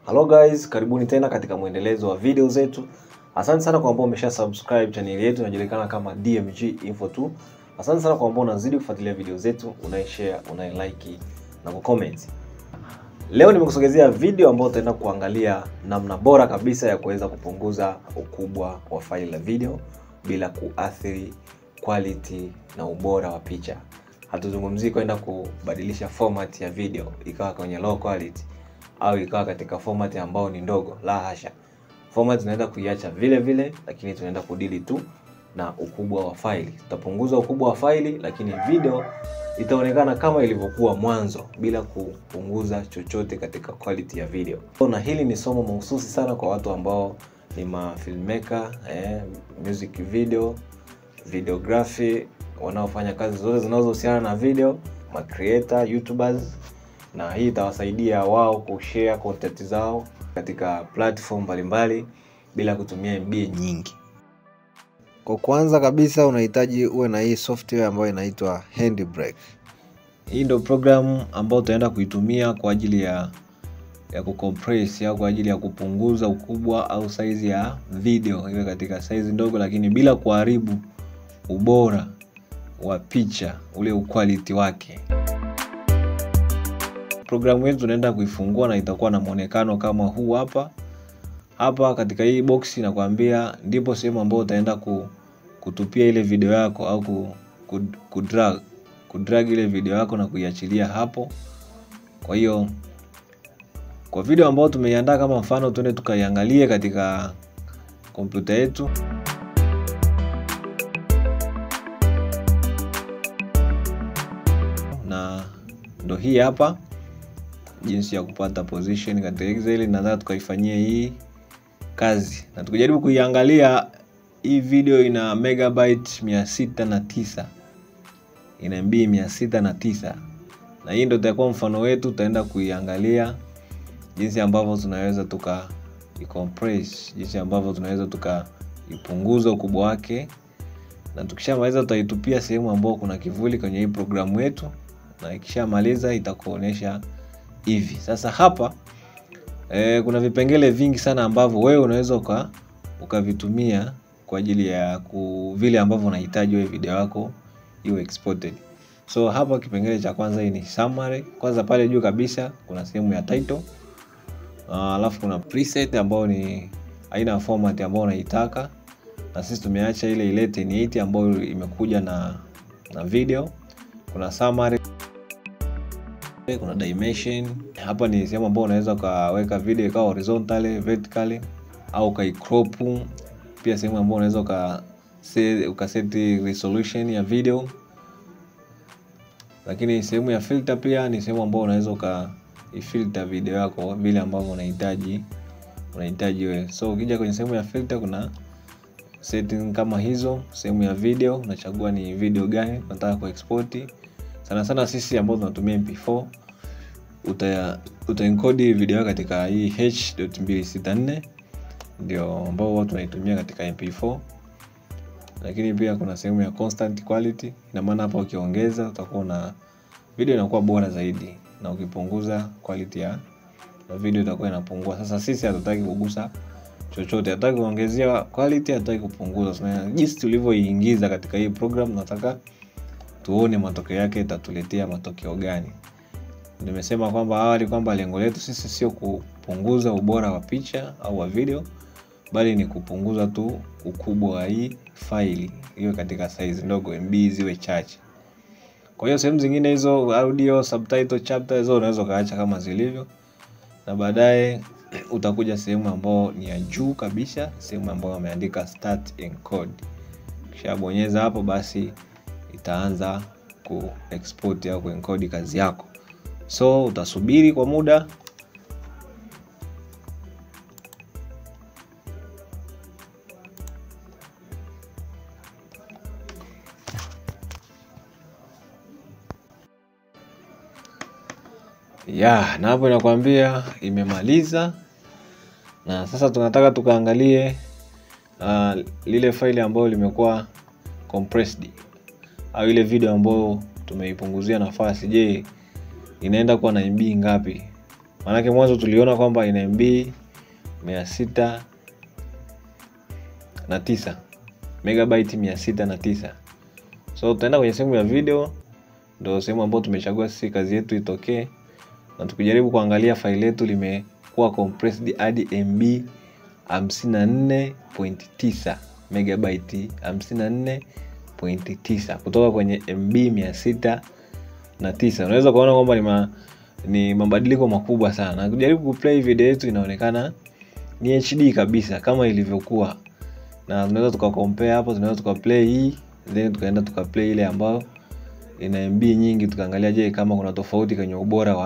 Hello guys, karibuni tena katika mwendelezo wa video zetu. Asante sana kwa ambao umesha subscribe channel yetu inajulikana kama DMG Info 2. Asante sana kwa ambao unazidi kufuatilia video zetu, unai-share, unai-like na ku-comment. Leo nimekusogezea video ambayo tutaenda kuangalia namna bora kabisa ya kuweza kupunguza ukubwa wa faili la video bila kuathiri quality na ubora wa picha. Hatuzungumzii kwenda kubadilisha format ya video ikawa kwenye low quality au ikawa katika format ambayo ni ndogo, la hasha. Format tunaenda kuiacha vile vile, lakini tunaenda kudili tu na ukubwa wa faili. Tutapunguza ukubwa wa faili, lakini video itaonekana kama ilivyokuwa mwanzo bila kupunguza chochote katika quality ya video. Na hili ni somo mahususi sana kwa watu ambao ni filmmaker, music video, videography, wanaofanya kazi zote zinazohusiana na video, ma creator, YouTubers, na hii itawasaidia wao kushare content zao katika platform mbalimbali bila kutumia MB nyingi. Kwa kwanza kabisa unahitaji uwe na hii software ambayo inaitwa Handbrake. Hii ndio program ambayo utaenda kuitumia kwa ajili ya kucompress au kwa ajili ya kupunguza ukubwa au size ya video iwe katika size ndogo, lakini bila kuharibu ubora wa picha, ule quality wake. Programu yetu tunaenda kuifungua na itakuwa na muonekano kama huu hapa. Hapa katika hii box nakwambia ndipo sehemu ambayo utaenda kutupia ile video yako au kudrag ile video yako na kuiachilia hapo. Kwa hiyo kwa video ambayo tumeiandaa kama mfano, tuende tukaiangalie katika kompyuta yetu. Na ndo hii hapa jinsi ya kupata position katika Excel, na tukaifanyia hii kazi. Na tukijaribu kuiangalia hii video ina megabyte 609. Ina MB 609. Na hii ndio itakuwa mfano wetu, tutaenda kuiangalia jinsi ambavyo tunaweza i-compress, jinsi ambavyo tunaweza ipunguza ukubwa wake. Na tukishamaliza tutaitupia sehemu ambayo kuna kivuli kwenye hii programu yetu, na ikishamaliza itakuonesha hivi. Sasa hapa kuna vipengele vingi sana ambavyo wewe unaweza ukavitumia kwa ajili ya vile ambavyo unahitaji wewe video yako iwe exported. So hapa kipengele cha kwanza hii ni summary. Kwanza pale juu kabisa kuna sehemu ya title. Alafu kuna preset ambayo ni aina ya format ambayo unaitaka. Na sisi tumeacha ile 1080 ambayo imekuja na video. Kuna summary, kuna dimension. Hapa ni sehemu ambayo unaweza kaweka video ikawa horizontally, vertically au kai crop. Pia sehemu ambayo unaweza ukaset resolution ya video. Lakini sehemu ya filter pia ni sehemu ambayo unaweza ifilter video yako vile ambavyo unahitaji wewe. So ukija kwenye sehemu ya filter kuna setting kama hizo. Sehemu ya video unachagua ni video gani unataka kuexport. Sana sana sisi ambao tunatumia MP4 utaencode video katika hii H.264, ndio ambao watu wanaitumia katika MP4. Lakini pia kuna sehemu ya constant quality, ina maana hapa ukiongeza utakuwa na video inakuwa bora zaidi, na ukipunguza quality ya video itakuwa inapungua. Sasa sisi hatutaki kugusa chochote, hatutaki kuongezea quality, hatutaki kupunguza. Sasa jinsi tulivyoiingiza katika hii program, nataka tuone matokeo yake itatuletea matokeo gani. Nimesema kwamba awali kwamba lengo letu sisi sio kupunguza ubora wa picha au wa video, bali ni kupunguza tu ukubwa wa hii faili hiyo katika size ndogo, MB ziwe chache. Kwa hiyo sehemu zingine hizo audio, subtitle, chapter hizo unaweza kaacha kama zilivyo, na baadaye utakuja sehemu ambayo ni ya juu kabisa, sehemu ambayo wameandika start encode. Kisha bonyeza hapo, basi itaanza ku-export au ku-encode kazi yako. So utasubiri kwa muda. Na hapo inakwambia imemaliza. Na sasa tunataka tukaangalie lile faili ambayo limekuwa compressed, au ile video ambayo tumeipunguzia nafasi. Je, inaenda kuwa na MB ngapi Maana mwanzo tuliona kwamba ina MB 609 megabyte 609. So tutaenda kwenye sehemu ya video, ndio sehemu ambayo tumechagua sisi kazi yetu itokee, na tukijaribu kuangalia file letu limekuwa compressed hadi MB 54.9 megabyte 54.9 kutoka kwenye MB 609. Unaweza kuona kwamba ni mabadiliko makubwa sana. Na kujaribu kuplay video yetu inaonekana ni HD kabisa kama ilivyokuwa. Na tunaweza tukacompare hapo, tunaweza tukaplay hii, then tukaenda tukaplay ile ambayo ina MB nyingi, tukaangalia je kama kuna tofauti kwenye ubora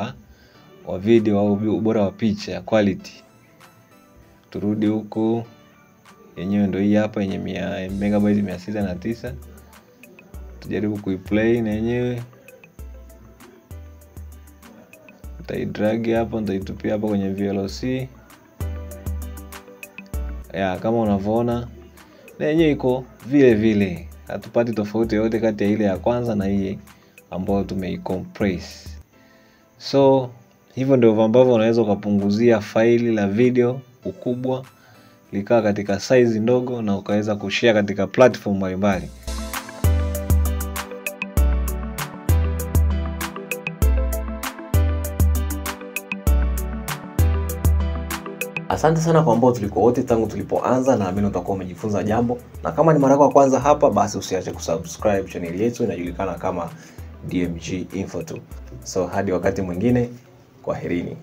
wa video au ubora wa picha, quality. Turudi huko, yenyewe ndio hii hapa yenye megabyte 609. Tujaribu kuiplay na yenyewe. Nitaidrag hapo, nitaitupia hapo kwenye VLC. Kama unavyoona na yenyewe iko vile vile. Hatupati tofauti yote kati ya ile ya kwanza na hii ambayo tumeicompress. So hivyo ndio ambavyo unaweza kupunguzia faili la video ukubwa likaa katika size ndogo na ukaweza kushare katika platform mbalimbali. Asante sana kwa ambao tulikuwa wote tangu tulipoanza, na naamini utakuwa umejifunza jambo. Na kama ni mara yako ya kwanza hapa, basi usiache kusubscribe channel yetu, inajulikana kama DMG Info 2. So hadi wakati mwingine, kwaherini.